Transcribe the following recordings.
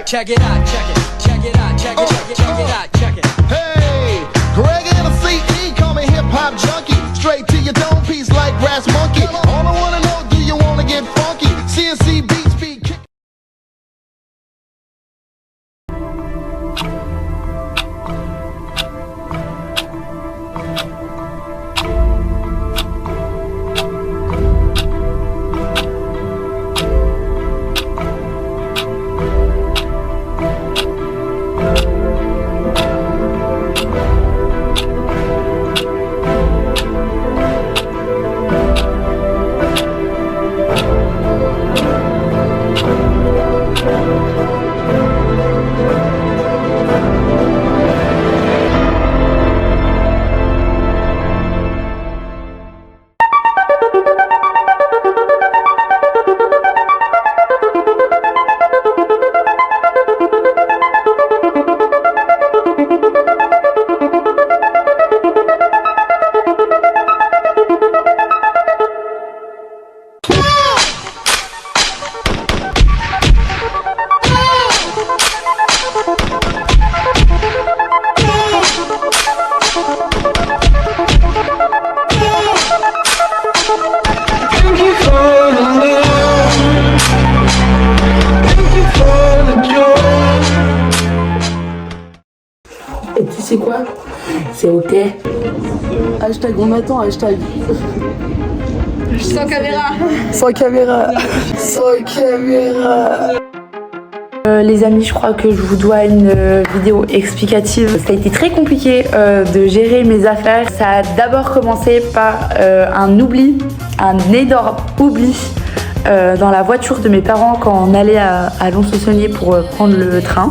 Check it out, check it, check it out, check it, check it, check it out, check it. Hey, Greg and the CE call me hip hop junkie. Straight to your dome piece like Brass Monkey. All I wanna know, do you wanna get funky? CNC beats be kick. Et tu sais quoi? C'est ok. Hashtag on attend, hashtag. Sans caméra. Sans caméra. Sans caméra. Les amis, je crois que je vous dois une vidéo explicative. Ça a été très compliqué de gérer mes affaires. Ça a d'abord commencé par un oubli, un énorme oubli dans la voiture de mes parents quand on allait à Lons-le-Saunier pour prendre le train.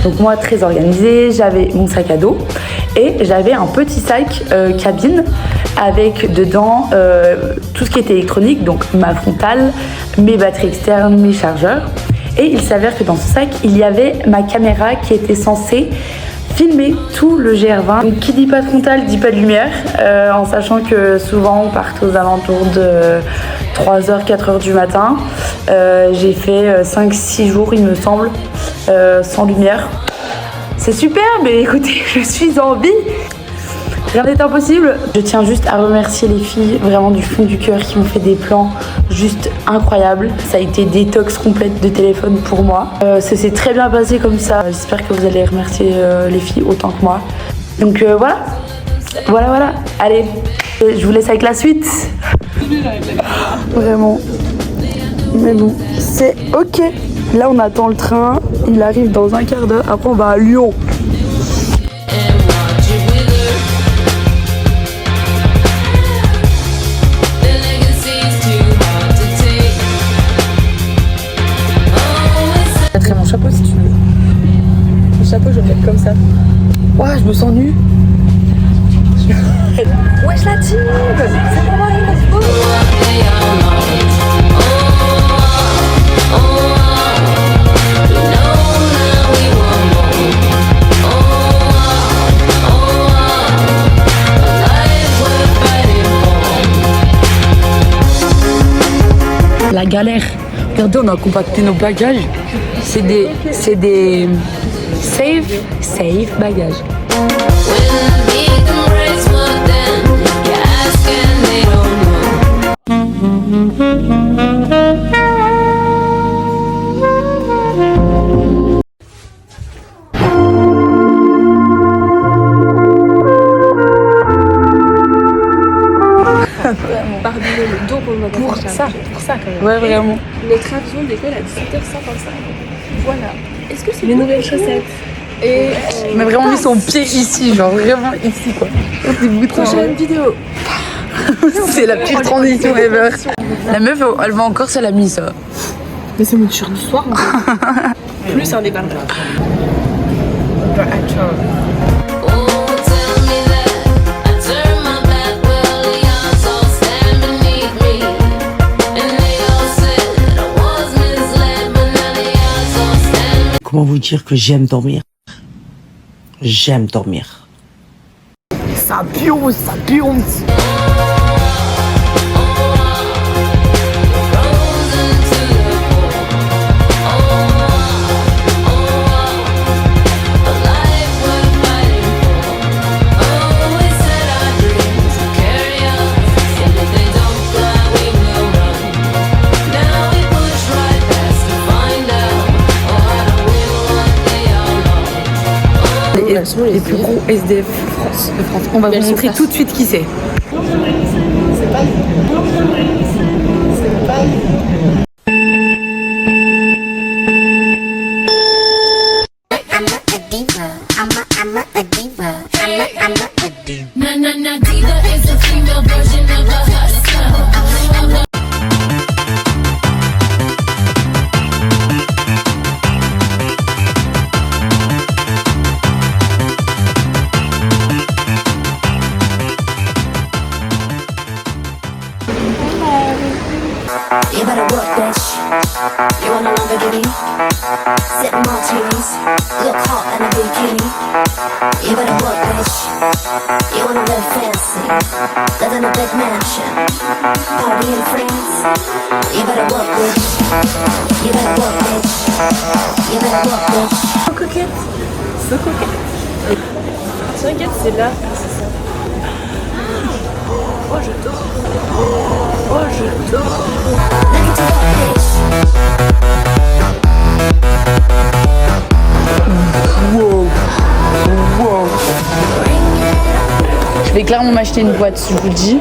Donc moi, très organisée, j'avais mon sac à dos et j'avais un petit sac cabine avec dedans tout ce qui était électronique, donc ma frontale, mes batteries externes, mes chargeurs. Et il s'avère que dans ce sac, il y avait ma caméra qui était censée filmer tout le GR20. Donc qui dit pas de frontale dit pas de lumière, en sachant que souvent on part aux alentours de 3h, 4h du matin. J'ai fait 5-6 jours il me semble, sans lumière. C'est super, mais écoutez, je suis en vie. Rien n'est impossible. Je tiens juste à remercier les filles vraiment du fond du cœur qui m'ont fait des plans juste incroyables. Ça a été détox complète de téléphone pour moi. Ça s'est très bien passé comme ça. J'espère que vous allez remercier les filles autant que moi. Donc voilà. Allez, je vous laisse avec la suite. Vraiment. Mais bon, c'est ok. Là, on attend le train. Il arrive dans un quart d'heure. Après, on va à Lyon. Mon chapeau si tu veux. Le chapeau je vais le mettre comme ça. Ouah, je me sens nue. Wesh la team. C'est pour moi, la galère. Regardez, on a compacté nos bagages. C'est des safe bagages. Pardonnez le dos qu'on va Pour ça quand même. Ouais, vraiment. Notre avion décolle à 17h55. Voilà. Est-ce que c'est les nouvelles chaussettes? Et Mais vraiment mis son pied ici, genre vraiment ici quoi. prochaine vidéo. C'est la pire transition ever. La meuf, elle va encore se la mise ça. Mais c'est mon t-shirt du soir en fait. Plus un débardeur. Comment vous dire que j'aime dormir? J'aime dormir. Ça pionce, ça pionce. les plus gros SDF de France. On va vous montrer tout de suite qui c'est. You better work, bitch. You want a Lamborghini? Sip martinis, look hot in a bikini. You better work, bitch. You wanna live fancy, live in a big mansion, party in France. You better work, bitch. You better work, bitch. You better work, bitch. So coquette. So coquette. T'inquiète, c'est là. C'est ça. Oh, je dors. Oh, je dors. Look at you, bitch. Je vais clairement m'acheter une boîte, je vous le dis.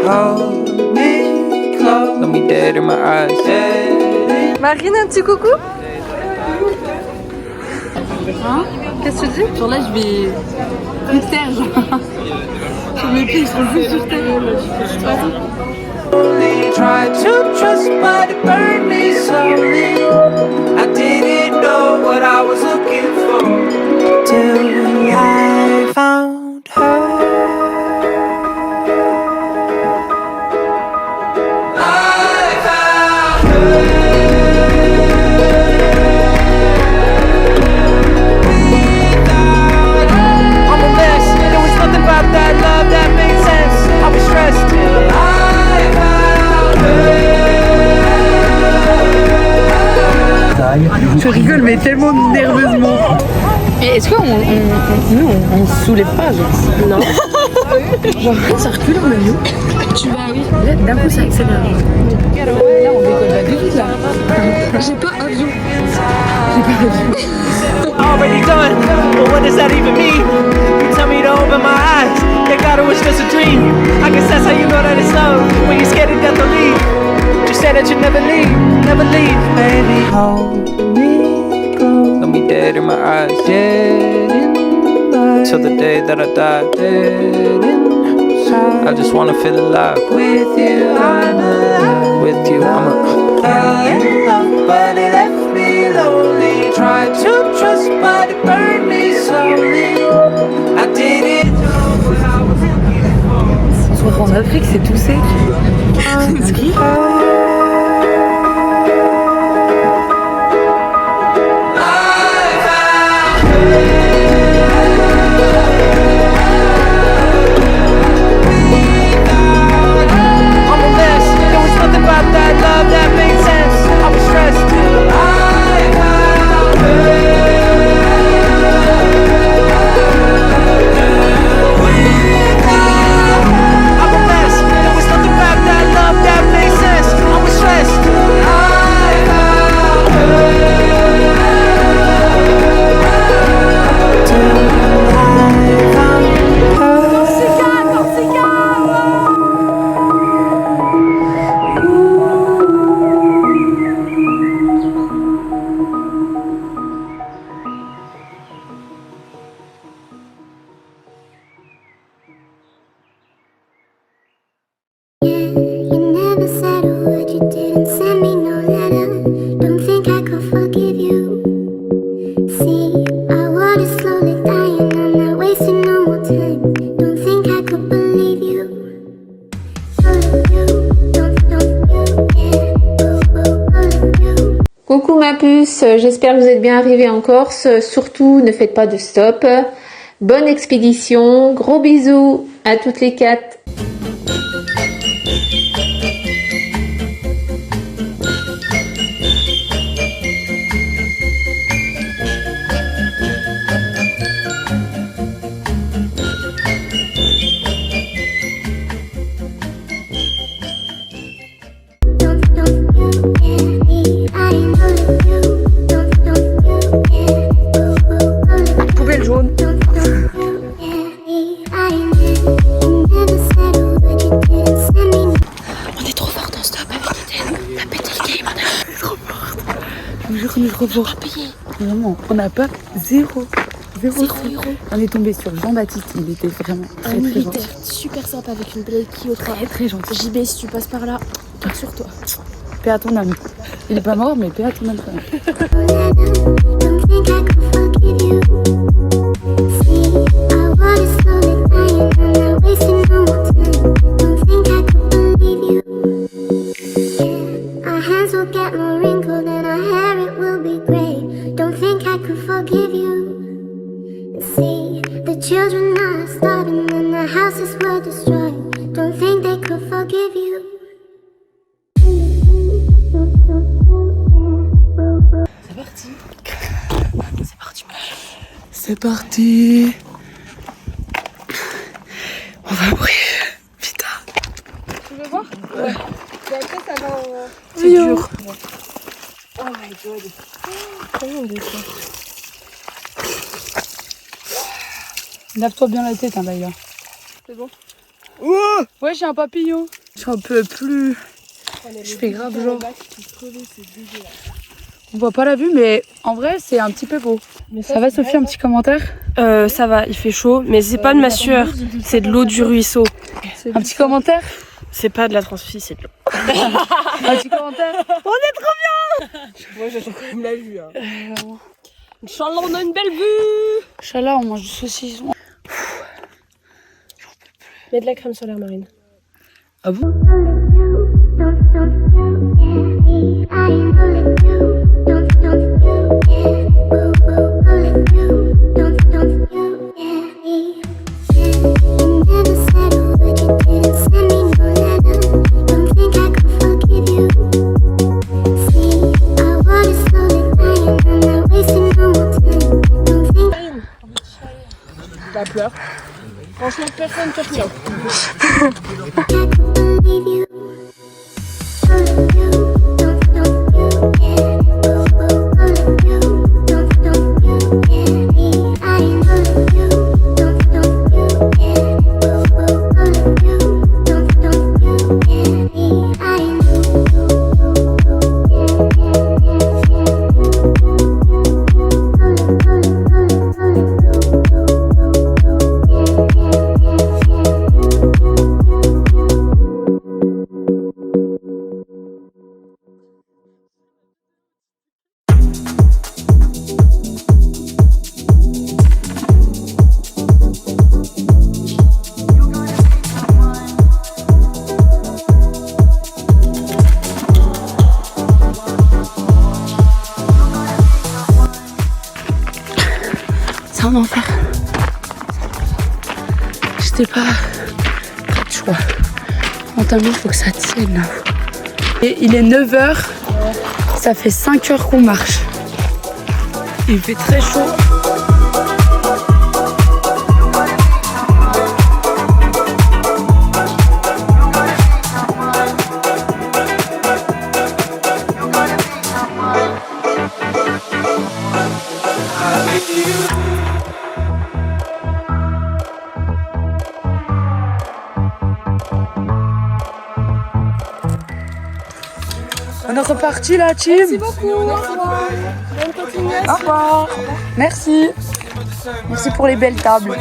Hold me close. Let me dead in my eyes. Dead. Marine, un petit coucou. Hein? Qu'est-ce que tu dis? Genre là, je vais plus terre, genre. Sur mes pieds, ils sont juste sur terre. Je sais pas. Only tried to trust, but it burned me slowly. I didn't know what I was looking for till I found her. I found her. I'm a mess. There was nothing about that love that made sense. I was stressed till I found her. Tu rigoles mais tellement nerveusement. Et est-ce qu'on se soulève pas genre? Non. Genre ça recule on a vu. Tu vas oui. Là d'un coup ça accélère. Là on décolle pas du tout là. J'ai pas avion. Already done, but what does that even mean? You tell me to open my eyes, they thought it was just a dream. I guess that's how you know that it's love, when you're scared to death to leave. You said that you'd never leave, baby. Hold me close, let me dead in my eyes, dead in till the day that I die, dead inside. I just wanna feel alive with you. I'm alive with you. I'm a fell in love, but it left me lonely. Tried to trust, but it burned me slowly. I didn't know what I was looking for. On se retrouve en Afrique, c'est tout sec. C'est ski. I'm a mess. There was nothing about that love that made sense. I was stressed till I found her. I'm a mess. There was nothing about that love that made sense. I was stressed till I found her. You never said a word, you didn't send me no letter. Don't think I could forgive you. See, our world is slowly dying, I'm not wasting no more time. Don't think I could believe you. All of you, don't you, yeah. All of you. Coucou ma puce, j'espère que vous êtes bien arrivés en Corse. Surtout, ne faites pas de stop. Bonne expédition, gros bisous à toutes les quatre. T'as pété le game. On est trop forte. Je vous jure qu'on est trop fort. On n'a pas payé. Vraiment, on n'a pas 0 €. On est tombé sur Jean-Baptiste, il était vraiment très très gentil. Super sympa avec une belle qui au Très très gentil. JB, si tu passes par là, garde sur toi. Paix à ton âme. Il est pas mort, mais paix à ton âme quand même. Children are starving and the houses were destroyed. Don't think they could forgive you. C'est parti. On va mourir. Putain. Tu veux voir? Ouais. Et après, ça va en... C'est dur. Oh my god. Comment on dit ça? Lave-toi bien la tête, hein, Laïla. C'est bon? Ouais, j'ai un papillon. J'en peux plus. Je fais grave genre. On voit pas la vue, mais en vrai, c'est un petit peu beau. Mais ça va, Sophie, un petit commentaire? Ça va, il fait chaud, mais c'est pas de ma sueur, c'est de l'eau du ruisseau. Un petit commentaire? C'est pas de la transfie, c'est de l'eau. Un petit commentaire? On est trop bien! Moi, j'attends quand même la vue. Hein. Inch'Allah, on a une belle vue! Inch'Allah, on mange du saucisson. Mets de la crème solaire, Marine. Ah bon? La pleure. Franchement, personne ne te retient. C'est un enfer. J'étais pas près de choix. Mentalement, il faut que ça tienne là. Et il est 9 h. Ça fait 5 heures qu'on marche. Il fait très chaud. On est reparti là, team. Merci beaucoup. Au revoir. Bonne continuation. Au revoir. Merci. Merci pour les belles tables.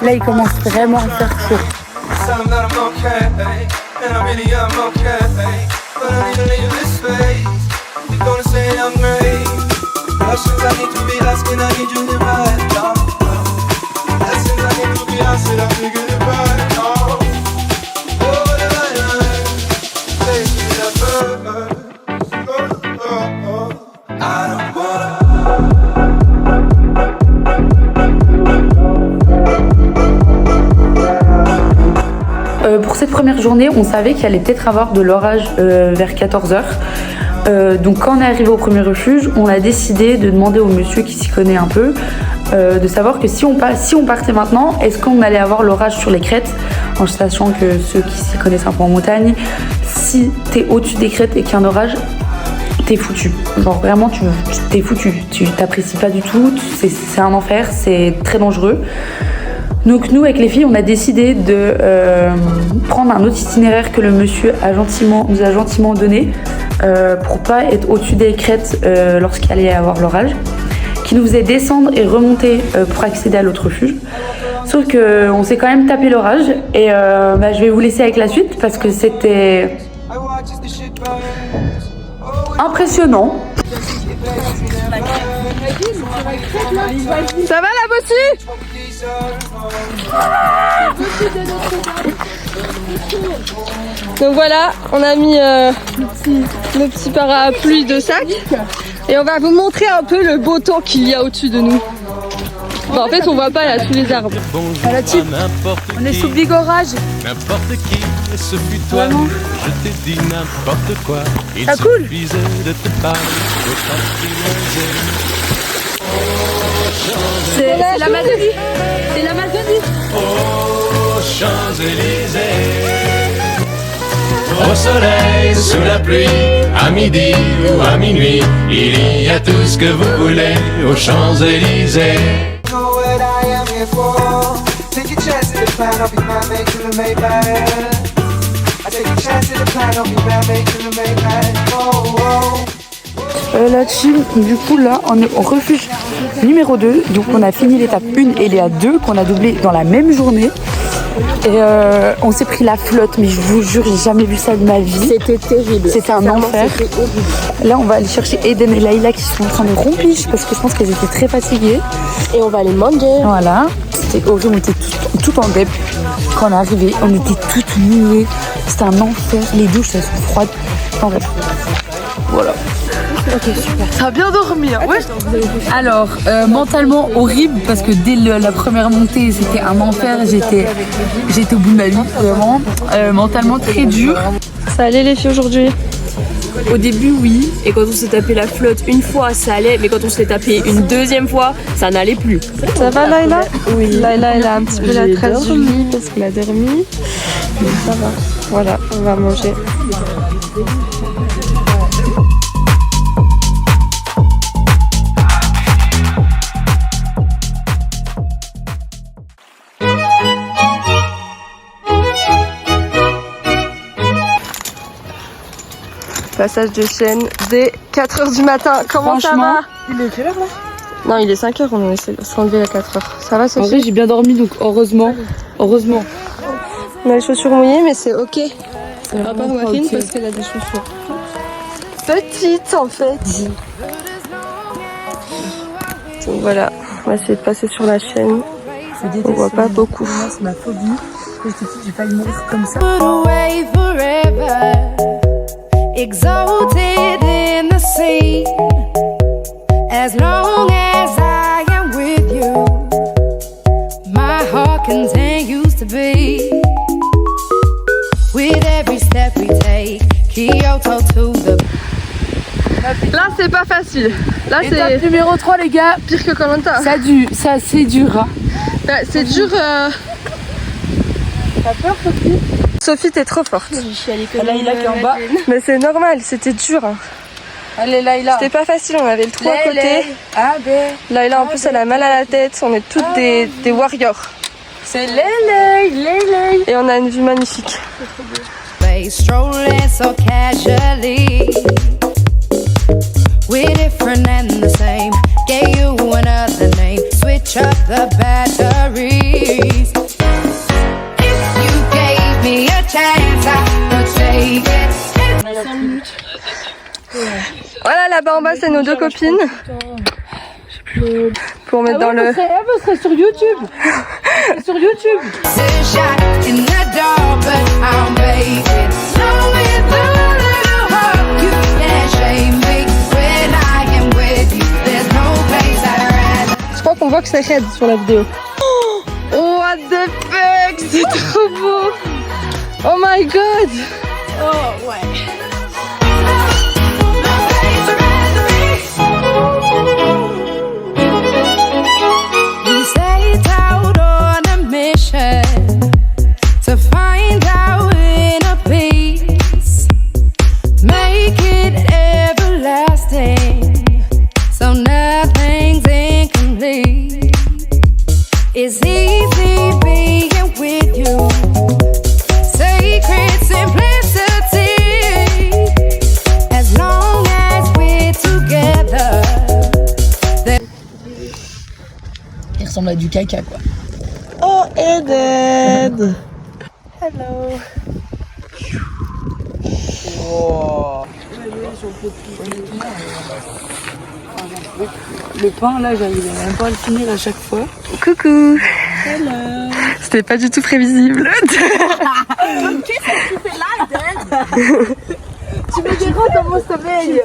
Là, il commence vraiment à faire chaud. Gonna say I'm great. Questions I need to be asking, I need you to write down. Lessons I need to be asking, I figured it right now. Over the line, faces that burn. I don't wanna. Pour cette première journée, on savait qu'il allait peut-être avoir de l'orage vers 14 h. Donc quand on est arrivé au premier refuge, on a décidé de demander au monsieur qui s'y connaît un peu, de savoir que si on partait maintenant, est-ce qu'on allait avoir l'orage sur les crêtes, en sachant que ceux qui s'y connaissent un peu en montagne, si t'es au-dessus des crêtes et qu'il y a un orage, t'es foutu. Genre vraiment, t'es foutu. Tu t'apprécies pas du tout. C'est un enfer. C'est très dangereux. Donc nous, avec les filles, on a décidé de prendre un autre itinéraire que le monsieur nous a gentiment donné pour pas être au-dessus des crêtes lorsqu'il allait avoir l'orage, qui nous faisait descendre et remonter pour accéder à l'autre refuge. Sauf qu'on s'est quand même tapé l'orage et je vais vous laisser avec la suite parce que c'était impressionnant. Ça va la bossie? Donc voilà, on a mis nos petits parapluies de sac et on va vous montrer un peu le beau temps qu'il y a au-dessus de nous. Bon, en fait on voit pas là sous les arbres. Voilà, type, on est sous Bigorage. N'importe qui, ce fut toi. Vraiment. Je t'ai dit n'importe quoi. Il Ah, cool. suffisait de te parler. C'est l'Amazonie. C'est l'Amazonie. Aux Champs-Élysées. Au soleil, sous la pluie, à midi ou à minuit, il y a tout ce que vous voulez aux Champs-Élysées. La team, du coup là on est au refuge numéro 2, donc on a fini l'étape 1 et la 2 qu'on a doublé dans la même journée et on s'est pris la flotte, mais je vous jure j'ai jamais vu ça de ma vie. C'était terrible. C'était un enfer. Là on va aller chercher Eden et Laïla qui sont en train de rompiche parce que je pense qu'elles étaient très fatiguées. Et on va les manger. Voilà, c'était horrible, on était tout en dep. Quand on est arrivé, on était toutes mouillées, c'était un enfer, les douches elles sont froides. En bref, voilà. Ok, super. Ça a bien dormi, hein. Ouais. Alors, mentalement horrible parce que dès la première montée, c'était un enfer. J'étais au bout de ma vie, vraiment. Mentalement très dur. Ça allait les filles aujourd'hui? Au début, oui. Et quand on s'est tapé la flotte une fois, ça allait. Mais quand on s'est tapé une deuxième fois, ça n'allait plus. Ça va Laïla? Oui. Laïla, elle a un petit peu la trace du lit parce qu'elle a dormi. Mais ça va. Voilà, on va manger. Passage de chaîne dès 4h du matin. Comment ça va? Il est quelle heure là? Non, il est 5h, on s'est enlevé à 4h. Ça va, Sophie? En vrai, j'ai bien dormi, donc heureusement. Heureusement. On a les chaussures mouillées, mais c'est ok. À part Marine, parce qu'elle a des chaussures petites en fait. Donc voilà, on va essayer de passer sur la chaîne. On voit pas beaucoup. C'est ma phobie. J'ai failli mourir comme ça. Exalted in the sea, as long as I am with you, my heart continues to beat. With every step we take, Kyoto to the. Là, c'est pas facile. Là, c'est Étape numéro 3, les gars. pire que Koh-Lanta. Ça c'est dur. Hein. Ouais, c'est dur. T'as peur, Sophie? Sophie, t'es trop forte. Laïla qui est en bas. Mais c'est normal, c'était dur. Allez, Laïla. C'était pas facile, on avait le trou à côté. Laïla, en plus, elle a mal à la tête. On est toutes des warriors. C'est Lélé. Et on a une vue magnifique. Strolling so casually, we're different and the same. Gave you another name. Switch up the batteries. If you gave me a chance, I would take it. Voilà, là-bas en bas, c'est nos deux copines. Pour mettre dans le. Elle serait sur YouTube. C'est sur YouTube. It's a shot in the dark, but I'll make it. Know with a little hope you can't shame me. When I am with you, there's no place I'd rather. Je crois qu'on voit que c'est raide sur la vidéo. Oh, what the fuck, c'est trop beau. Oh my god. Oh, ouais. We set out on a mission to find our inner peace, make it everlasting. ressemble à du caca quoi. Oh, Eden. Hello. Le pain là, j'arrivais même pas à le finir à chaque fois. Coucou. Hello. C'était pas du tout prévisible. Qu'est-ce que tu fais là, Eden? Tu me diras comment ça veille.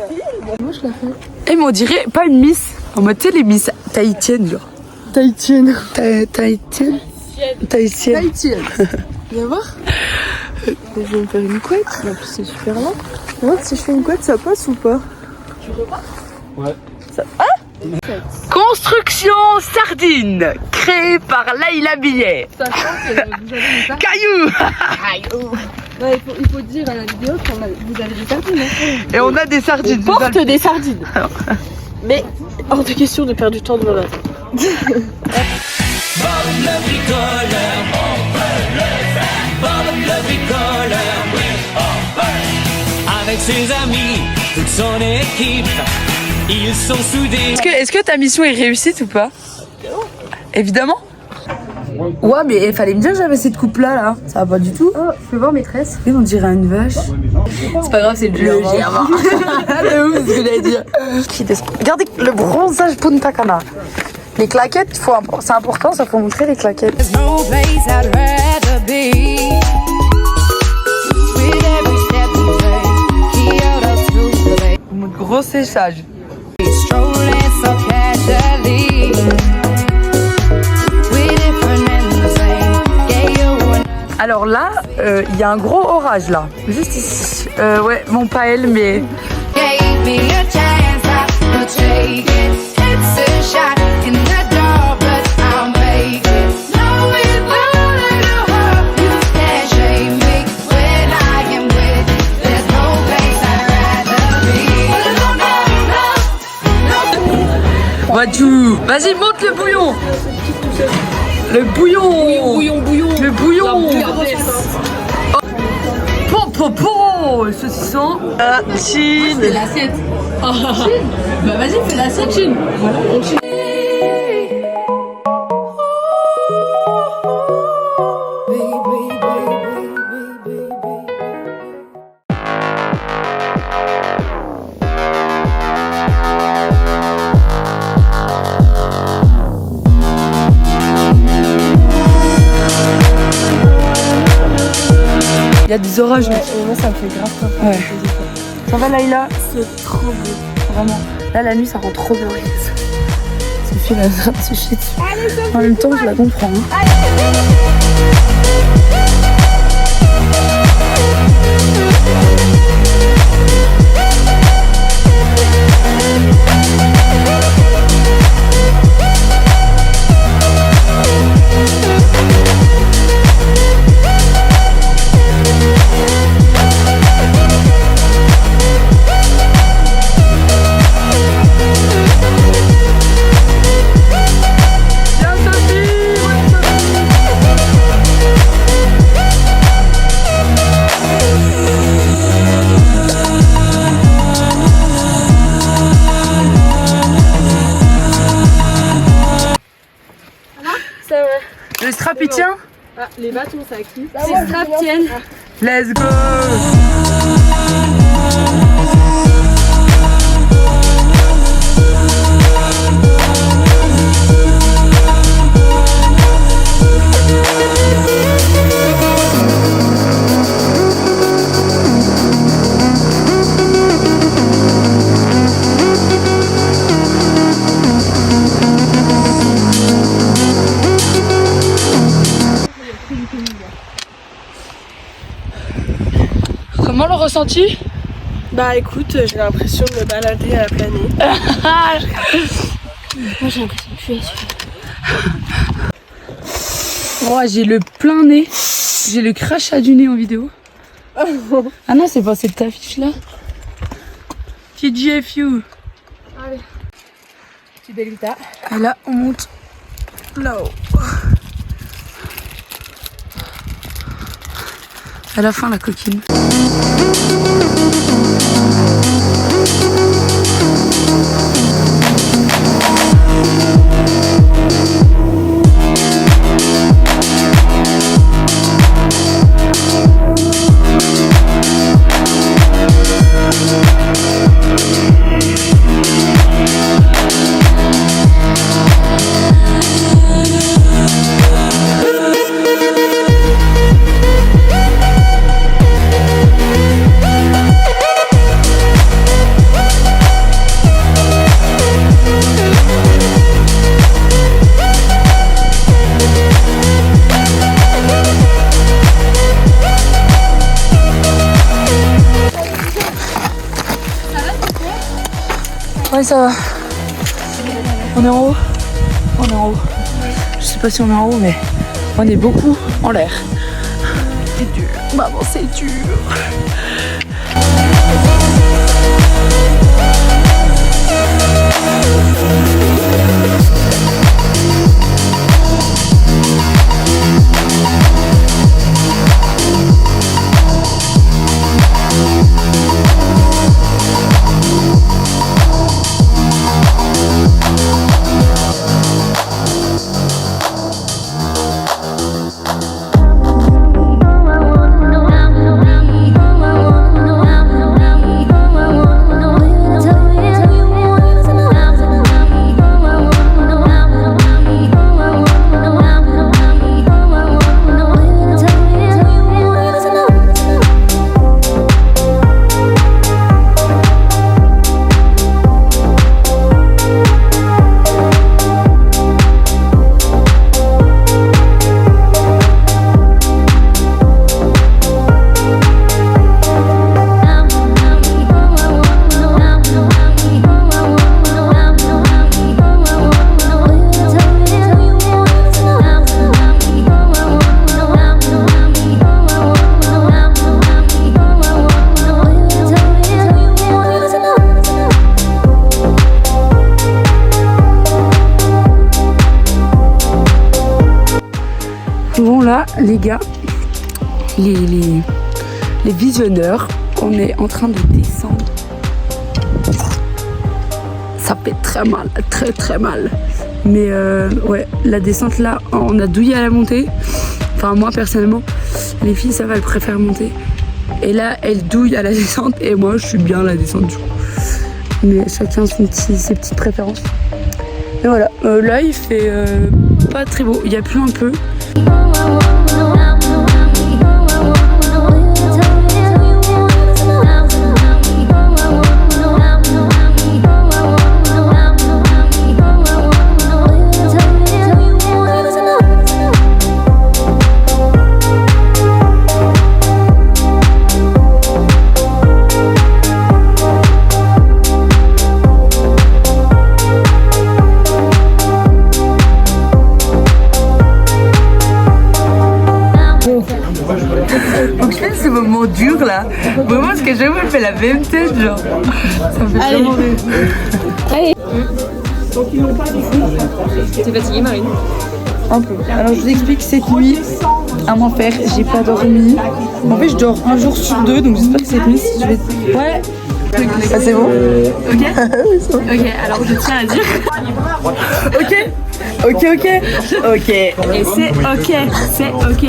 Moi je la fais. Eh mais on dirait pas une miss. En mode tu sais les miss tahitiennes genre. Tahitienne. Tahitienne. Tahitienne. Viens voir. Je vais me faire une couette. En plus c'est super long. Voir si je fais une couette, ça passe ou pas? Tu veux pas? Ouais. Construction sardine créée par Laïla Billet. Caillou. Ouais, il faut dire à la vidéo que vous avez des sardines. Hein. Et on a des sardines. On porte des sardines. Mais hors de question de perdre du temps de me battre. Bob le bricoleur, on peut le faire. Bob le bricoleur, oui, on peut. Avec ses amis, toute son équipe, ils sont soudés. Est-ce que ta mission est réussite ou pas? Évidemment. Ouais mais il fallait me dire que j'avais cette coupe là. Ça va pas du tout. Oh, je peux voir maîtresse. Et on dirait une vache. C'est pas grave, c'est le germain. De ouf, c'est ce que j'allais dire. Regardez le bronzage Punta Cana. Les claquettes, c'est important, ça faut montrer les claquettes. Gros séchage. Alors là, il y a un gros orage là, juste ici. Ouais, bon pas elle, mais... Vas-y, monte le bouillon. Le bouillon. Le bouillon. Le saucisson. Chine. C'est l'assiette. Bah vas-y, fais l'assiette, Chine. Voilà, on chine. Il y a des orages. Moi ça me fait grave peur. Ouais. Ça va Laïla? C'est trop beau. Vraiment. Là la nuit ça rend trop bien. Sophie elle a ce shit. En même temps je la comprends. Hein. Le strap il tient? Ah, les bâtons ça qui? Les straps tiennent. Let's go! Comment le ressenti? Bah écoute, j'ai l'impression de me balader à la planète. Moi j'ai l'impression que je suis Oh, j'ai le plein nez. J'ai le crachat du nez en vidéo. Ah non, c'est pas cette affiche là. TGFU. Allez. Petit Belvita. Et là, on monte là-haut. À la fin, la coquine. ça va. On est en haut. On est en haut. Je sais pas si on est en haut, mais on est beaucoup en l'air. C'est dur. Maman, c'est dur. Bon là les gars, les visionneurs, on est en train de descendre. Ça fait très mal, très mal. Mais ouais, la descente là, on a douillé à la montée. Enfin moi personnellement, les filles ça va, elles préfèrent monter. Et là elles douillent à la descente et moi je suis bien à la descente du coup. Mais chacun ses petites préférences. Et voilà, là il fait pas très beau, il y a plu un peu. Donc je fais ce moment dur là, vraiment parce que jamais elle fait la même tête genre. Ça me fait vraiment rire. Allez. T'es fatiguée Marine? Un peu. Alors je vous explique, cette nuit à m'en faire, j'ai pas dormi. En fait je dors un jour sur deux, donc j'espère que cette nuit je vais... Ouais. Ah c'est bon? Ok. Ok, alors je tiens à dire. Ok. Ok. Et c'est ok, c'est ok.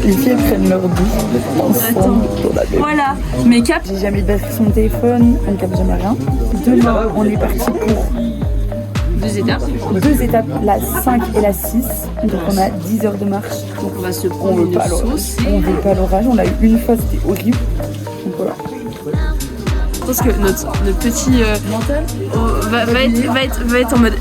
Les filles elles prennent leur douche ensemble. Voilà, make-up. J'ai jamais battu son téléphone, elle ne capte jamais rien. Demain on est parti pour 2 étapes. 2 étapes, la 5 et la 6. Donc on a 10 heures de marche. Donc on va se prendre une sauce. On veut pas l'orage, on l'a eu une fois, c'était horrible. Donc voilà. Je pense que notre petit mental va être en mode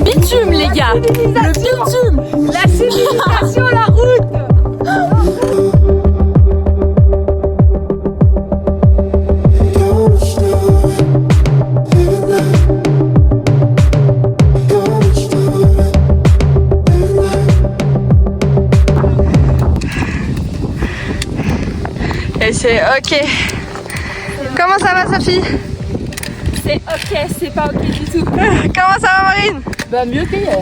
Bitume les gars. Le bitume. La civilisation, la route. Et c'est ok. Comment ça va Sophie? C'est ok, c'est pas ok du tout. Comment ça va Marine? Bah mieux qu'hier.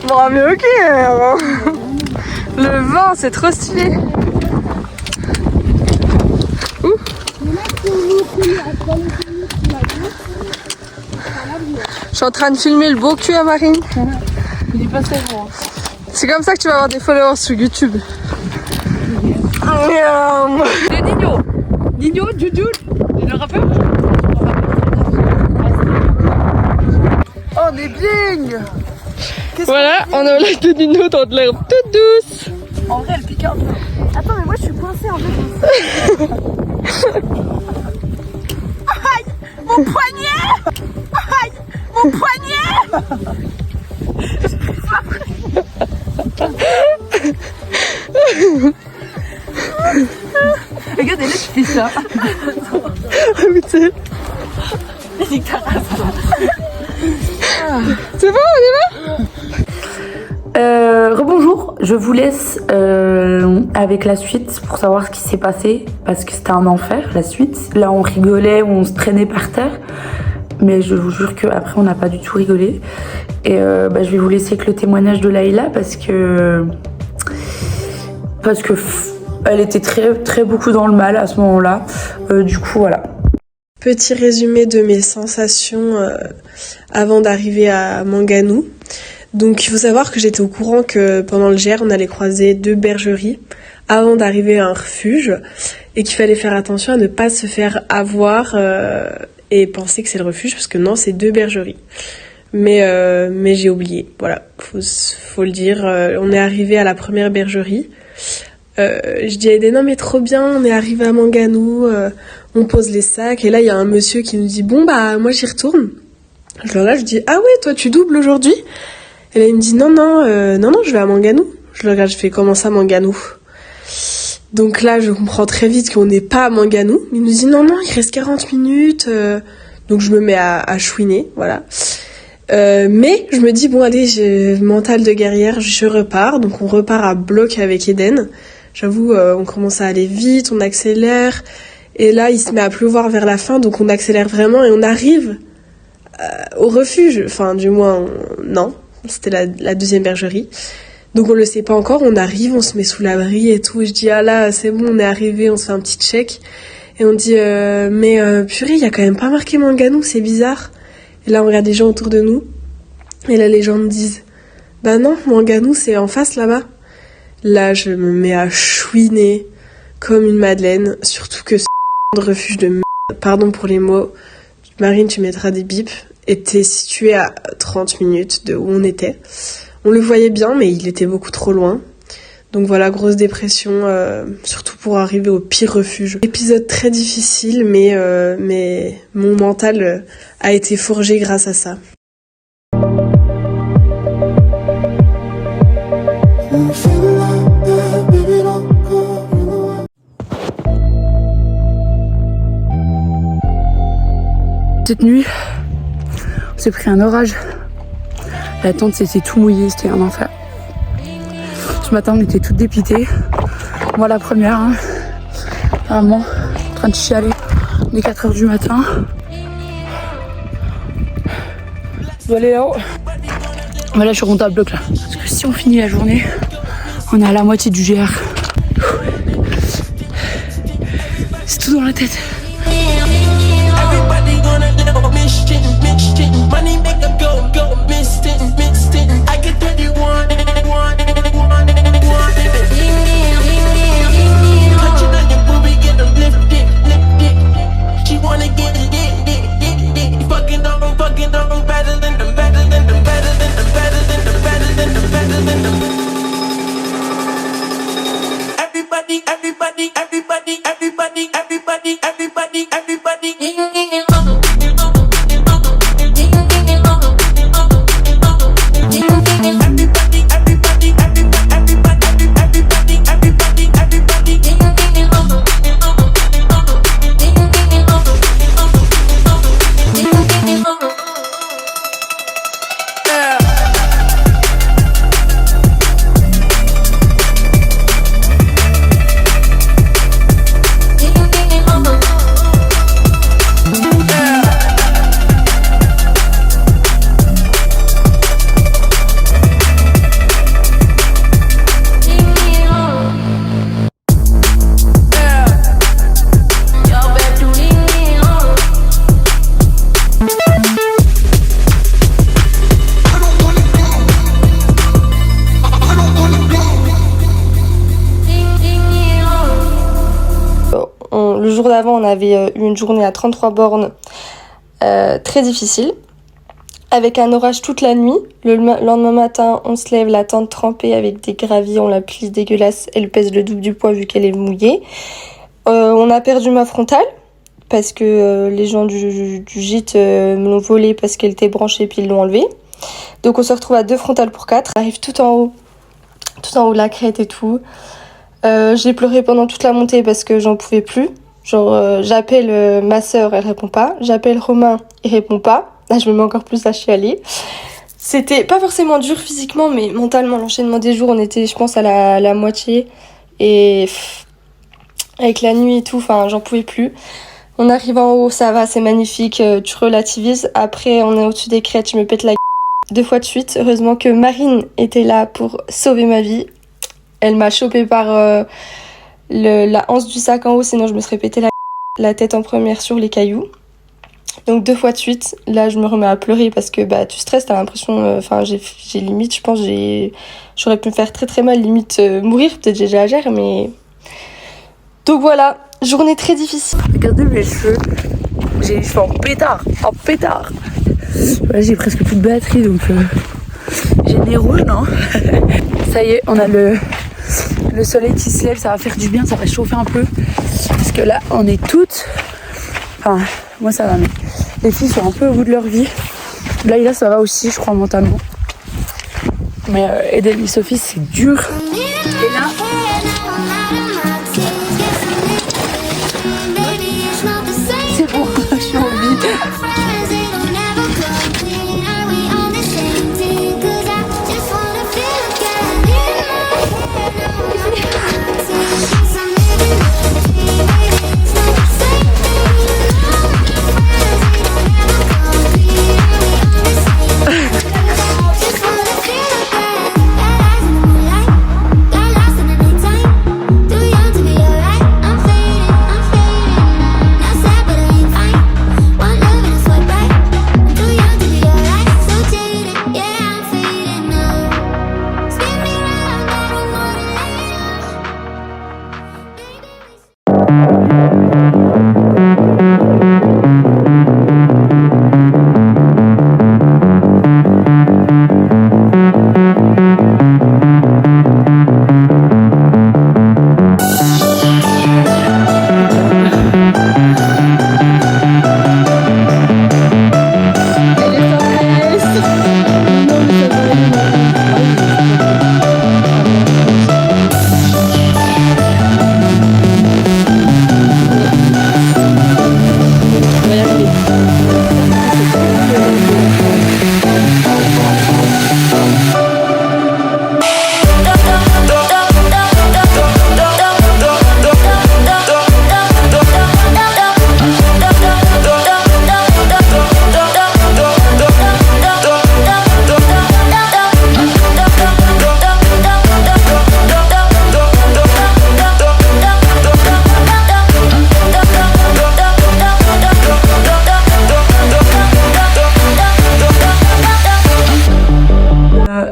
Bon, mieux qu'hier. Hein. Le vent, c'est trop stylé. Ouh. Je suis en train de filmer le beau cul à Marine. Il est pas bon. C'est comme ça que tu vas avoir des followers sur YouTube. C'est Nino. Nino, Juju, le rappeur. Oh, on est bien. Voilà, on est au lac de Nino dans de l'herbe toute douce. En vrai, elle pique un peu. Attends, mais moi je suis coincée en fait. Aïe, mon poignet. Aïe, mon poignet. Regarde, là, tu fais ça. C'est bon, on y va? Rebonjour, je vous laisse avec la suite pour savoir ce qui s'est passé parce que c'était un enfer la suite. Là on rigolait, on se traînait par terre, mais je vous jure qu'après on n'a pas du tout rigolé. Et je vais vous laisser avec le témoignage de Laïla parce que elle était très beaucoup dans le mal à ce moment-là. Du coup voilà. Petit résumé de mes sensations avant d'arriver à Manganou. Donc il faut savoir que j'étais au courant que pendant le GR on allait croiser 2 bergeries avant d'arriver à un refuge et qu'il fallait faire attention à ne pas se faire avoir et penser que c'est le refuge parce que non, c'est 2 bergeries. Mais j'ai oublié, voilà, faut le dire. On est arrivé à la première bergerie. Je dis à Eden, non mais trop bien, on est arrivé à Manganou, on pose les sacs et là il y a un monsieur qui nous dit bon bah moi j'y retourne. Je le regarde, je dis ah ouais toi tu doubles aujourd'hui? Et là il me dit non je vais à Manganou. Je le regarde, je fais comment ça Manganou? Donc là je comprends très vite qu'on n'est pas à Manganou. Il nous dit non il reste 40 minutes. Donc je me mets à chouiner, voilà. Mais je me dis bon allez, j'ai mental de guerrière, je repars. Donc on repart à bloc avec Eden. J'avoue on commence à aller vite, on accélère. Et là il se met à pleuvoir vers la fin, donc on accélère vraiment et on arrive au refuge. Enfin du moins non, c'était la deuxième bergerie. Donc on le sait pas encore, on arrive, on se met sous l'abri et tout. Et je dis ah là c'est bon, on est arrivé, on se fait un petit check. Et on dit purée, il y a quand même pas marqué Manganou, c'est bizarre. Et là on regarde les gens autour de nous. Et là les gens me disent bah non, Manganou c'est en face là-bas. Là je me mets à chouiner comme une madeleine. Surtout que ce refuge de merde, pardon pour les mots, Marine tu mettras des bips, était situé à 30 minutes de où on était. On le voyait bien mais il était beaucoup trop loin. Donc voilà, grosse dépression, surtout pour arriver au pire refuge. Épisode très difficile, mais mon mental a été forgé grâce à ça. Cette nuit, on s'est pris un orage. La tente c'était tout mouillé, c'était un enfer. Ce matin on était toutes dépitées. Moi la première, hein. Vraiment, en train de chialer dès 4h du matin. Je dois aller là-haut. Voilà, je suis rentrée à bloc là. Parce que si on finit la journée, on est à la moitié du GR. C'est tout dans la tête. Everybody. jour d'avant, on avait eu une journée à 33 bornes très difficile, avec un orage toute la nuit. Le lendemain matin, on se lève, la tente trempée avec des graviers, on la plie dégueulasse, elle pèse le double du poids vu qu'elle est mouillée. On a perdu ma frontale, parce que les gens du gîte me l'ont volée parce qu'elle était branchée puis ils l'ont enlevée. Donc on se retrouve à 2 frontales pour 4. On arrive tout en haut de la crête et tout. J'ai pleuré pendant toute la montée parce que j'en pouvais plus. Genre j'appelle ma sœur, elle répond pas. J'appelle Romain, il répond pas. Là je me mets encore plus à chialer. C'était pas forcément dur physiquement, mais mentalement, l'enchaînement des jours, on était je pense à la moitié. Et avec la nuit et tout, enfin j'en pouvais plus. On arrive en haut, ça va, c'est magnifique, tu relativises. Après on est au-dessus des crêtes, je me pète la 2 fois de suite. Heureusement que Marine était là pour sauver ma vie. Elle m'a chopée par la anse du sac en haut, sinon je me serais pété la tête en première sur les cailloux. Donc 2 fois de suite, là je me remets à pleurer parce que bah tu stresses, t'as l'impression, j'ai limite, je pense j'aurais pu me faire très très mal, limite mourir, peut-être j'ai la gère, mais... Donc voilà, journée très difficile. Regardez mes cheveux, j'ai les cheveux en pétard, Voilà, j'ai presque plus de batterie donc j'ai des rouges, non. Ça y est, on a le soleil qui se lève, ça va faire du bien, ça va chauffer un peu. Parce que là, on est toutes... Enfin, moi ça va, mais les filles sont un peu au bout de leur vie. Là, ça va aussi, je crois, mentalement. Mais Eden et Sophie, c'est dur. Et là... C'est bon, je suis en vie.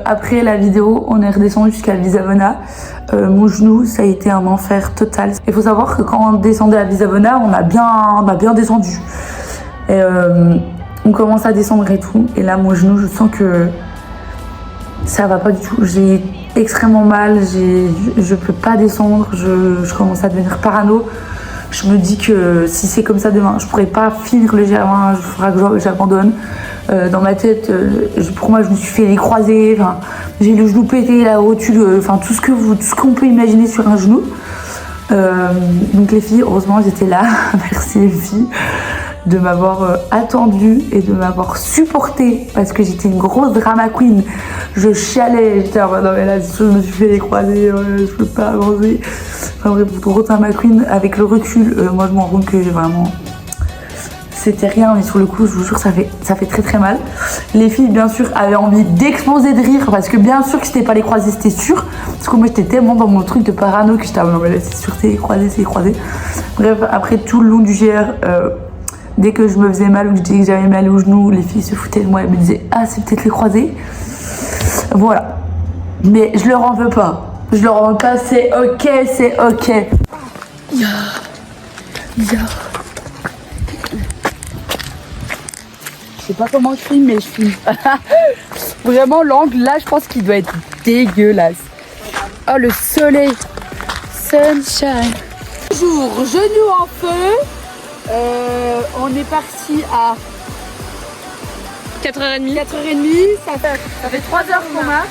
Après la vidéo, on est redescendu jusqu'à Visavona. Mon genou, ça a été un enfer total. Il faut savoir que quand on descendait à Visavona, on a bien descendu. Et on commence à descendre et tout. Et là, mon genou, je sens que ça va pas du tout. J'ai extrêmement mal, je peux pas descendre, je commence à devenir parano. Je me dis que si c'est comme ça demain, je pourrais pas finir le GR1, il faudra que j'abandonne. Dans ma tête, pour moi, je me suis fait les croisés, j'ai le genou pété, la rotule, tout ce qu'on peut imaginer sur un genou. Donc les filles, heureusement, elles étaient là. Merci les filles de m'avoir attendue et de m'avoir supportée parce que j'étais une grosse drama queen. Je chialais, j'étais en mode non mais là, je me suis fait les croisés, je peux pas avancer. Enfin bref, gros drama queen. Avec le recul, moi je me rends compte que j'ai vraiment... C'était rien, mais sur le coup, je vous jure, ça fait très très mal. Les filles, bien sûr, avaient envie d'exploser de rire parce que bien sûr que c'était pas les croisés, c'était sûr. Parce que moi, j'étais tellement dans mon truc de parano que j'étais non mais là, c'est sûr, c'est les croisés. Bref, après tout le long du GR, dès que je me faisais mal ou que je disais que j'avais mal au genou, les filles se foutaient de moi. Elles me disaient ah, c'est peut-être les croisés. Voilà. Mais je leur en veux pas. C'est ok, c'est ok. Bizarre. Je sais pas comment je filme, mais je filme. Vraiment, l'angle là, je pense qu'il doit être dégueulasse. Oh, le soleil. Sunshine. Bonjour, genoux en feu. On est parti à 4h30. 4h30. Ça fait 3 heures qu'on marche.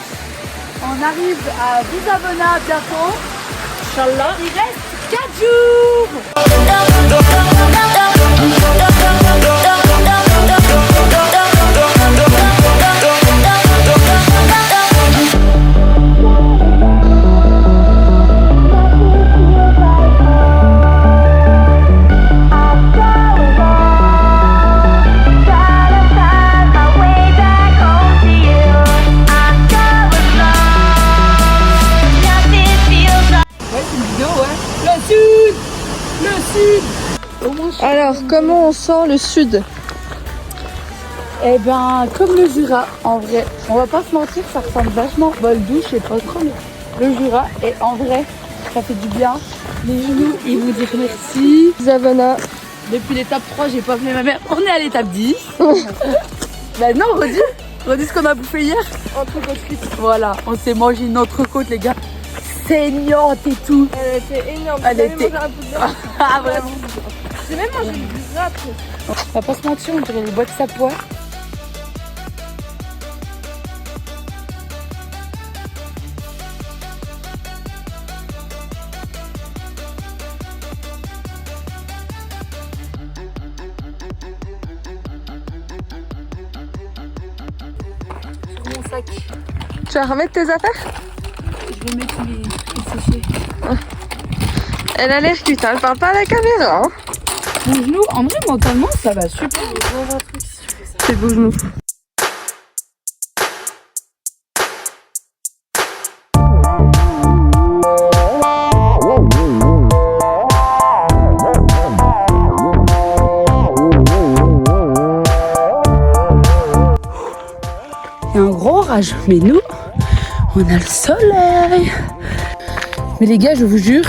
On arrive à Visavona bientôt. Inch'Allah. Il reste 4 jours. Alors, comment on sent le sud? Eh ben, comme le Jura, en vrai. On va pas se mentir, ça ressemble vachement. Bol douche, je sais pas trop, mais le Jura. Et en vrai, ça fait du bien. Les genoux, ils vont dire merci. Zavona. Depuis l'étape 3, j'ai pas appelé ma mère. On est à l'étape 10. Bah non, redis ce qu'on a bouffé hier. Entrecôte frites. Voilà, on s'est mangé une entrecôte, les gars. Saignante et tout. Elle était énorme. Elle était... mangé un peu de viande. Ah, vraiment. J'ai même mangé du gras. On va pas se mentir, on dirait les boîtes Sapois. Mon sac. Tu vas remettre tes affaires? Je vais mettre les séchés. Elle a l'air cute, elle parle pas à la caméra. Hein. Mon genou, en vrai, mentalement, ça va super. C'est beau genou. Il y a un gros orage, mais nous, on a le soleil. Mais les gars, je vous jure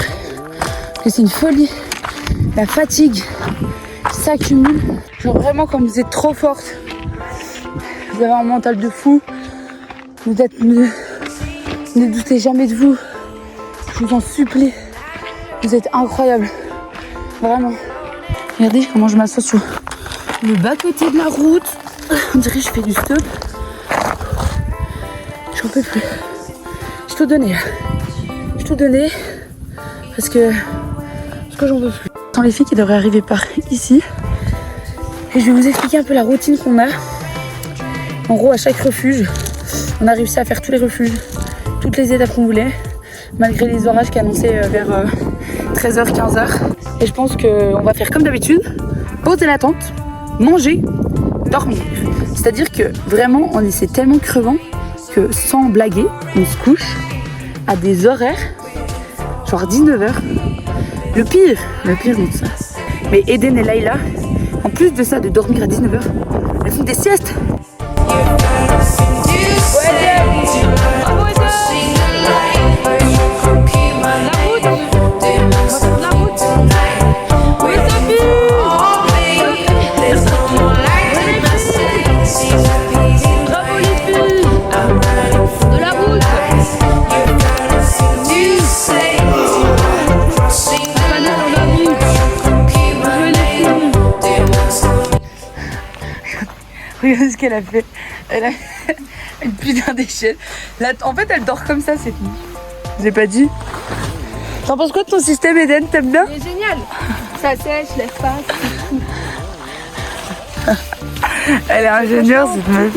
que c'est une folie. La fatigue s'accumule. Genre vraiment, quand vous êtes trop forte, vous avez un mental de fou. Ne doutez jamais de vous. Je vous en supplie. Vous êtes incroyables. Vraiment. Regardez comment je m'assois sur le bas-côté de la route. On dirait que je fais du stop. J'en peux plus. Je t'ai donné. Je t'ai donné. Parce que j'en peux plus. Sans les filles qui devraient arriver par ici. Et je vais vous expliquer un peu la routine qu'on a. En gros, à chaque refuge, on a réussi à faire tous les refuges, toutes les étapes qu'on voulait, malgré les orages qui annonçaient vers 13h, 15h. Et je pense qu'on va faire comme d'habitude, poser la tente, manger, dormir. C'est-à-dire que vraiment, on est tellement crevant que sans blaguer, on se couche à des horaires, genre 19h. Le pire de ça. Mais Eden et Layla, en plus de ça, de dormir à 19h, elles font des siestes. Regardez ce qu'elle a fait. Elle a une putain d'échelle. En fait, elle dort comme ça, cette nuit. Je l'ai pas dit. T'en penses quoi de ton système, Eden? T'aimes bien? C'est génial. Ça sèche, laisse pas. Elle est ingénieure, cette meuf.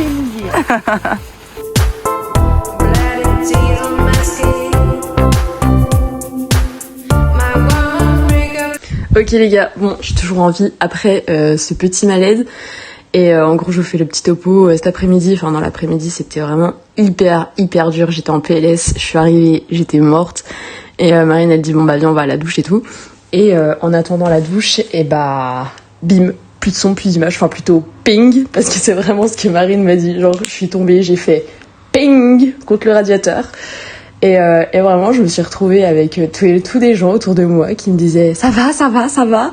Ok les gars, bon, je suis toujours en vie après ce petit malaise. Et en gros, je vous fais le petit topo cet après-midi. Enfin, dans l'après-midi, c'était vraiment hyper dur. J'étais en PLS, je suis arrivée, j'étais morte. Et Marine, elle dit, bon bah viens, on va à la douche et tout. Et en attendant la douche, et bah, bim, plus de son, plus d'image. Enfin, plutôt ping, parce que c'est vraiment ce que Marine m'a dit. Genre, je suis tombée, j'ai fait ping contre le radiateur. Et vraiment, je me suis retrouvée avec tous les gens autour de moi qui me disaient ça va, ça va, ça va.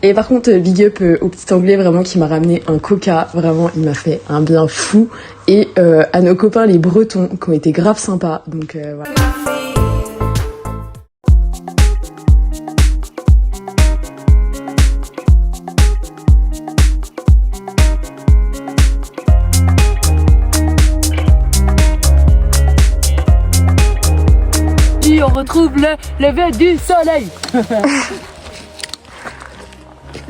Et par contre, big up au petit anglais vraiment qui m'a ramené un coca. Vraiment, il m'a fait un bien fou. Et à nos copains les Bretons qui ont été grave sympas. Donc voilà. On retrouve le lever du soleil. C'est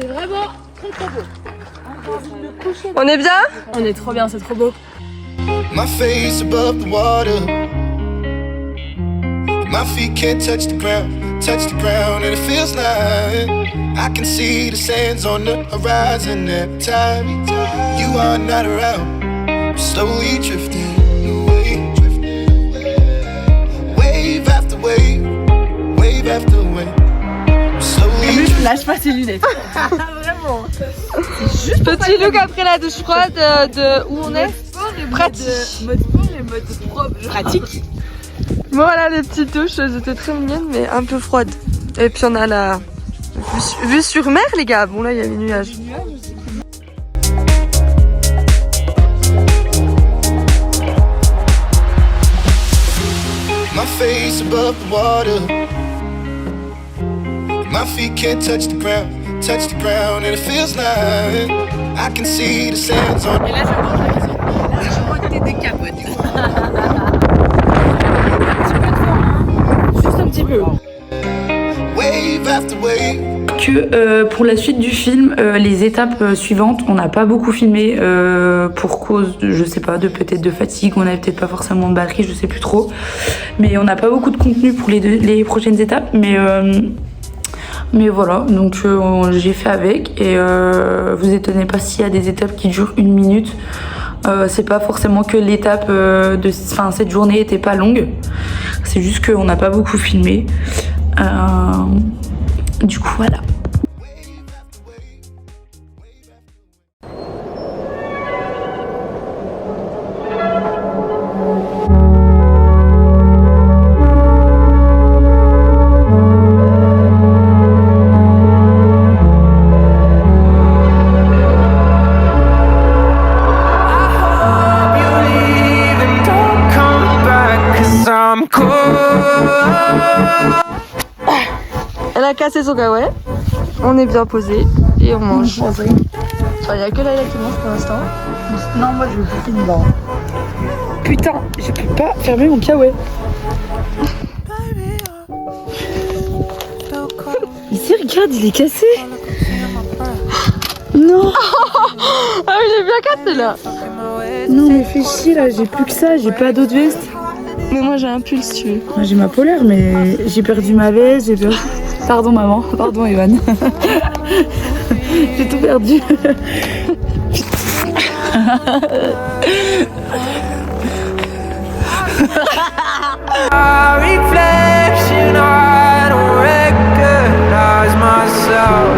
vraiment très très beau. On est bien? On est trop bien, c'est trop beau. My face above the water. My feet can't touch the ground, and it feels like I can see the sands on the horizon every time you are not around. I'm slowly drifting away, wave after wave, wave after wave. Lui, lâche pas tes lunettes. Vraiment. Juste petit look après la douche froide de où on est. Pratique. Mode sport et mode propre. Pratique. Voilà les petites douches, elles étaient très mignonnes mais un peu froides. Et puis on a la vue sur mer les gars. Bon là il y a les nuages. My face above the water. My feet can't touch the ground, and it feels like I can see the sands on. Et là je mange la question. Là je vois que t'es des capotes. Juste un petit peu. Wave after wave. Que pour la suite du film, les étapes suivantes, on n'a pas beaucoup filmé pour cause, je sais pas, de peut-être de fatigue, on avait peut-être pas forcément de batterie, je sais plus trop. Mais on n'a pas beaucoup de contenu pour les prochaines étapes, mais voilà, donc j'ai fait avec et vous étonnez pas s'il y a des étapes qui durent 1 minute. C'est pas forcément que l'étape cette journée était pas longue, c'est juste qu'on n'a pas beaucoup filmé. Du coup voilà. Elle a cassé son kawaii. On est bien posé et on mange. Il n'y a que Laila qui mange pour l'instant. Non, moi je veux plus finir dedans. Putain, je peux pas fermer mon kawaii. Ici, regarde, il est cassé. Non. Ah oui, il est bien cassé là. Non, mais fais chier là, j'ai plus que ça, j'ai pas d'autre veste. Mais moi j'ai un pull si tu veux. Moi, j'ai ma polaire, mais j'ai perdu ma veste, j'ai perdu. Pardon maman, pardon Evan. J'ai tout perdu. Reflection, I don't recognize myself.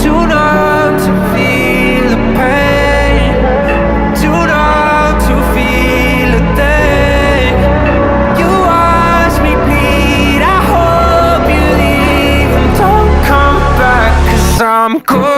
Too numb to feel the pain. Too numb to feel a thing. You watch me bleed. I hope you leave and don't come back, 'cause I'm cold.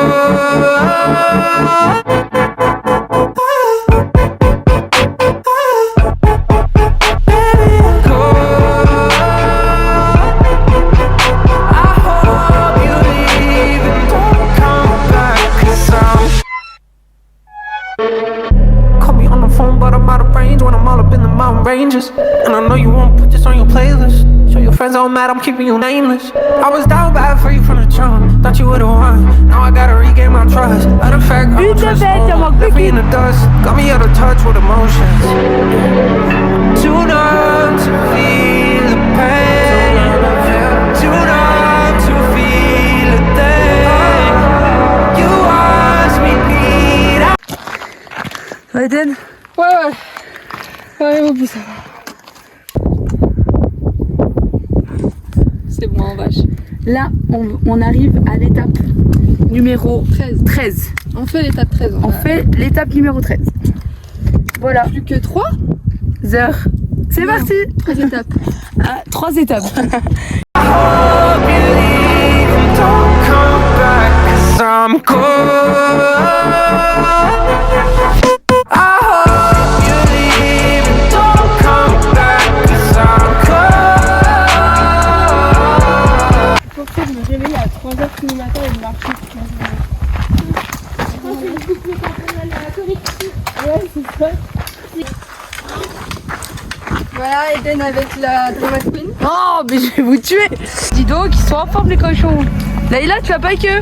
Ranges. And I know you won't put this on your playlist. Show your friends all mad I'm keeping you nameless. I was down bad for you from the jump. Thought you would've won. Now I gotta regain my trust. Let the fact I don't trust all. Left me in the dust. Got me out of touch with emotions. Too numb to feel the pain. Too numb to feel a thing. You watch me bleed. Aiden. Ouais. Ouais, au bout ça va. C'est bon en vache. Là, on arrive à l'étape numéro 13. On fait l'étape 13. On fait l'étape numéro 13. Voilà. Plus que 3 heures C'est parti. 3 étapes. Ah, 3 étapes. I'm cold. I hope you leave and don't come back, 'cause I'm cold. Je pense que je me réveille à 3h tous les matins et de marcher toute la journée. Ouais, c'est ça. Voilà, Eden avec la drama queen. Oh, mais je vais vous tuer. Dis donc, ils sont en forme les cochons. Laïla, tu vas pas avec eux?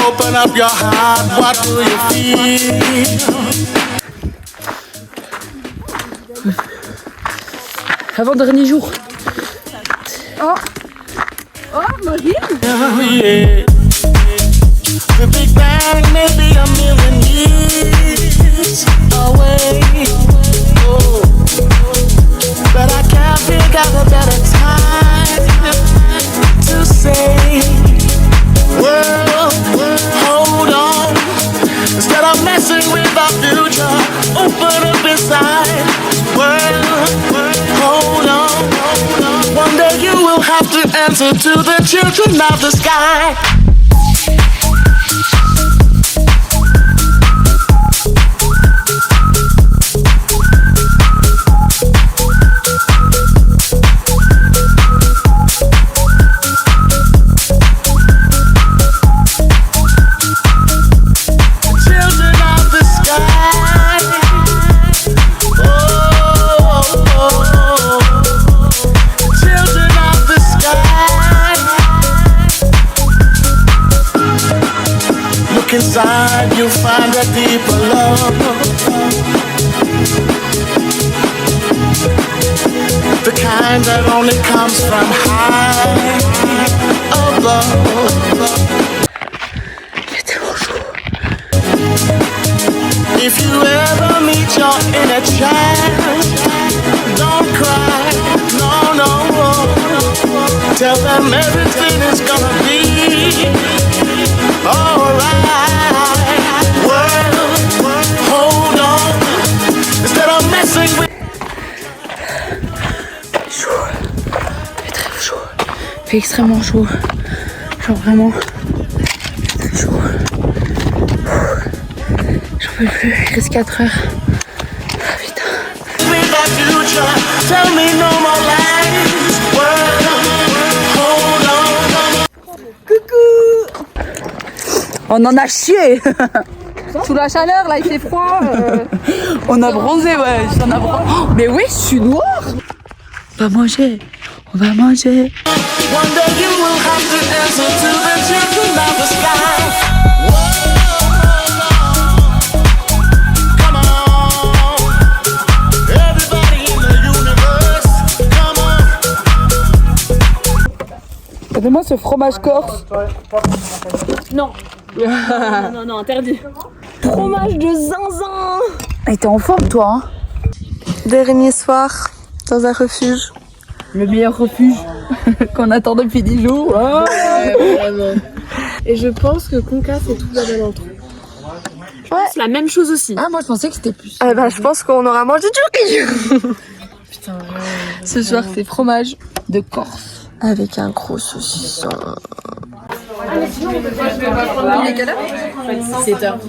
Open up your heart, what do you feel? Avant-dernier jour. Oh, Marie. Yeah. The Big Bang may be a million years away. Oh. But I can't figure out a better time to say, world, hold on. Instead of messing with our future, open up inside. World, hold on. One day you will have to answer to the children of the sky. Inside you'll find a deeper love, the kind that only comes from high above. If you ever meet your inner child, don't cry, no. Tell them everything is gonna be alright. World, hold on. Instead of messing with. Chaud. Il fait très chaud. Il fait extrêmement chaud. Genre vraiment. Très chaud. J'en peux plus. Il reste 4 heures. Ah putain. Tell me no more lies. World, hold on. Coucou. On en a chié. Sous la chaleur, là, il fait froid. On a bronzé, ouais. On a bronzé. Oh, mais oui, je suis noire. On va manger. On va manger. One day you will have to answer to the children of the sky. Come on. Everybody in the universe, come on. Donne-moi ce fromage corse. Non. Non, interdit. Fromage de zinzin. Et t'es en forme, toi, hein? Dernier soir, dans un refuge. Le meilleur refuge qu'on attend depuis 10 jours. Hein. Ouais, vraiment. Et je pense que Conca, c'est tout là-bas dans le trou. Je pense la même chose aussi. Ah, moi, je pensais que c'était plus. Ah bah, je pense qu'on aura mangé du riz. Putain, ce soir, c'est fromage de Corse. avec un gros saucisson. Il est quelle heure? 7h.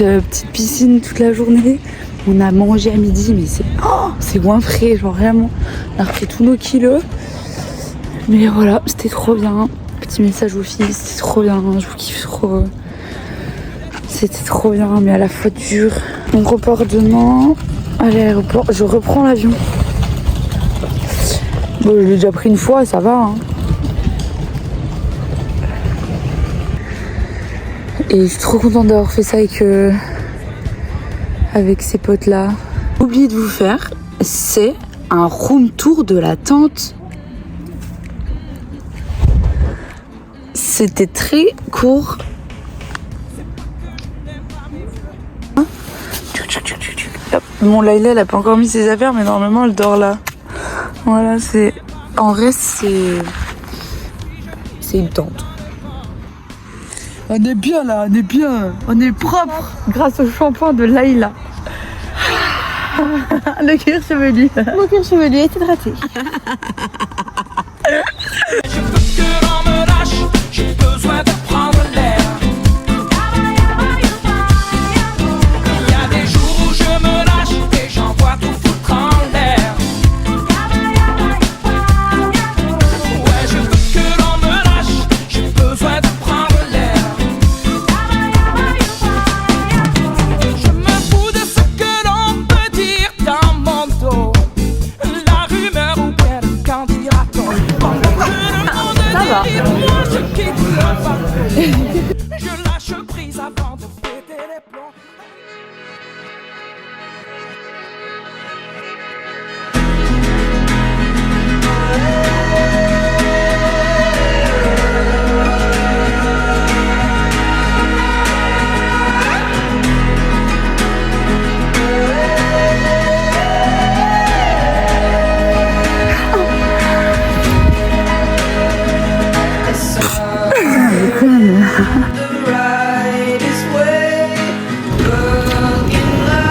petite piscine toute la journée. On a mangé à midi, mais c'est goinfré, genre vraiment. On a refait tous nos kilos. Mais voilà, c'était trop bien. Petit message aux filles, c'était trop bien. Je vous kiffe trop. C'était trop bien, mais à la fois dur. On repart demain à l'aéroport. Je reprends l'avion. Bon, je l'ai déjà pris une fois, ça va. Hein. Et je suis trop contente d'avoir fait ça avec ces potes-là. Oublié de vous faire, c'est un room tour de la tente. C'était très court. Bon, Laila, elle a pas encore mis ses affaires, mais normalement, elle dort là. Voilà, c'est... En vrai, c'est une tente. On est bien là, on est bien. On est propre grâce au shampoing de Laila. Le cuir chevelu. Mon cuir chevelu est hydraté. Je veux que l'on me lâche, j'ai besoin de prendre l'air. Il y a des jours où je me lâche et j'envoie tout foutre en l'air. Ouais, je veux que l'on me lâche, j'ai besoin de prendre l'air. Je me fous de ce que l'on peut dire dans mon dos. La rumeur ou bien le candidat-on. Ça va. Je lâche prise avant de péter les plombs.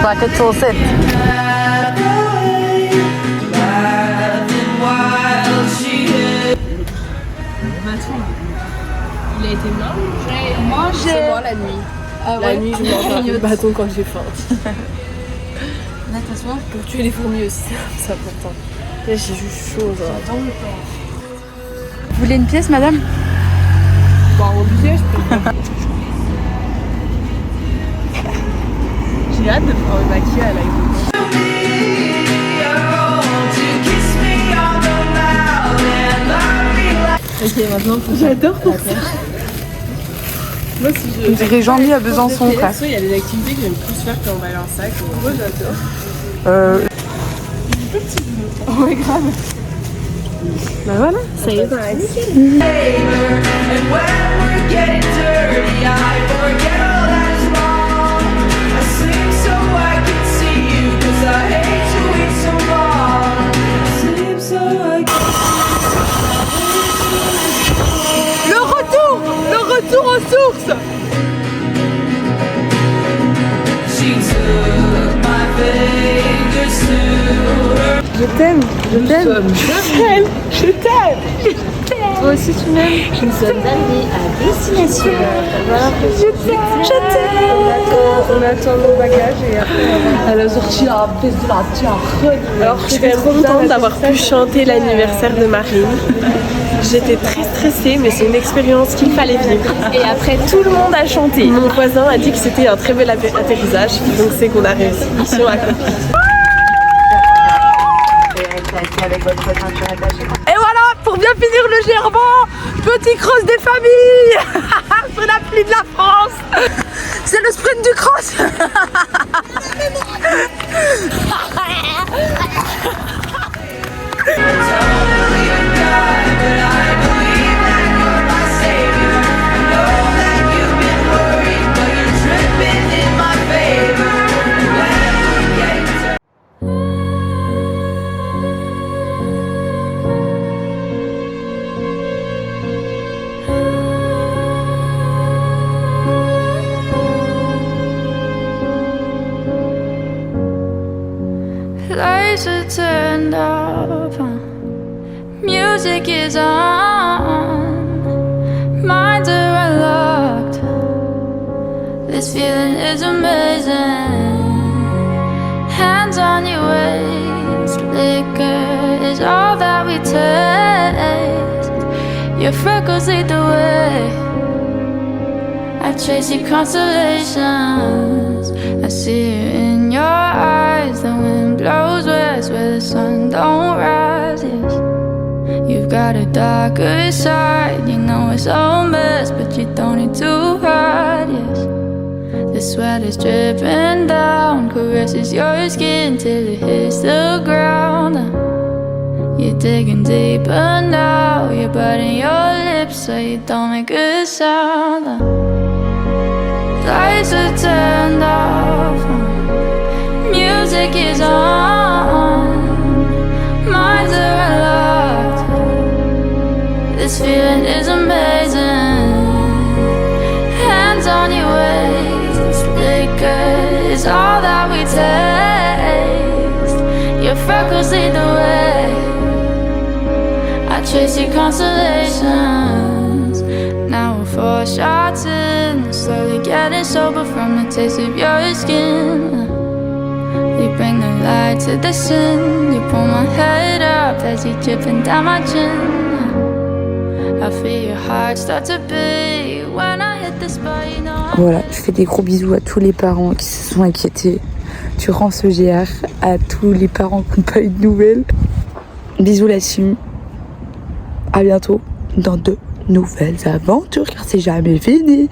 Bracket sur 7. Il a été mangé. C'est moi la nuit. Ah ouais. La nuit, je mange un bâton quand j'ai faim. Natation. Pour tuer les fourmis aussi, c'est important. Là, j'ai juste chaud. Vous voulez une pièce, madame? Bon, en pièce, je peux. J'ai hâte de pouvoir me maquiller à la Ok, maintenant, j'adore pour ça. Moi, si je. On dirait Jean-Mi à Besançon, quoi. Il y a des activités que j'aime plus faire qu'emballer un sac. Moi, j'adore. Ouais, grave. Bah voilà, ça y est, Le retour aux sources. Je t'aime, je t'aime, je t'aime. Toi aussi tu m'aimes. Nous sommes arrivés à destination. Je t'aime. On attend nos bagages et après Elle a sorti la pièce de la tiare. Alors je suis trop contente d'avoir pu chanter l'anniversaire de Marine. J'étais très stressée, mais c'est une expérience qu'il fallait vivre. Et après, tout le monde a chanté. Mon voisin a dit que c'était un très bel atterrissage, donc c'est qu'on a réussi. Mission accomplie. Et voilà, pour bien finir le Gerban, petit cross des familles. Sur la pluie de la France. C'est le sprint du cross. Lights are turned up, music is on, minds are unlocked. This feeling is amazing. Hands on your waist, liquor is all that we taste. Your freckles lead the way. I chase your constellations. I see it in your eyes. The wind blows west where the sun don't rise. Yes, you've got a darker side. You know it's all mess, but you don't need to hide. Yes, the sweat is dripping down, caresses your skin till it hits the ground. You're digging deeper now. You're biting your lips so you don't make a sound. Lights are turned off, music is on, minds are unlocked. This feeling is amazing. Hands on your waist, liquor is all that we taste. Your freckles lead the way. I chase your constellations. Now we're 4 shots in, slowly getting sober from the taste of your skin. You bring the light to the sin. You pull my head up as you dripping down my chin. I feel your heart start to beat when I hit the spot, you know. Voilà, je fais des gros bisous à tous les parents qui se sont inquiétés durant ce GR, à tous les parents qui n'ont pas eu de nouvelles. Bisous la team. À bientôt dans de nouvelles aventures car c'est jamais fini.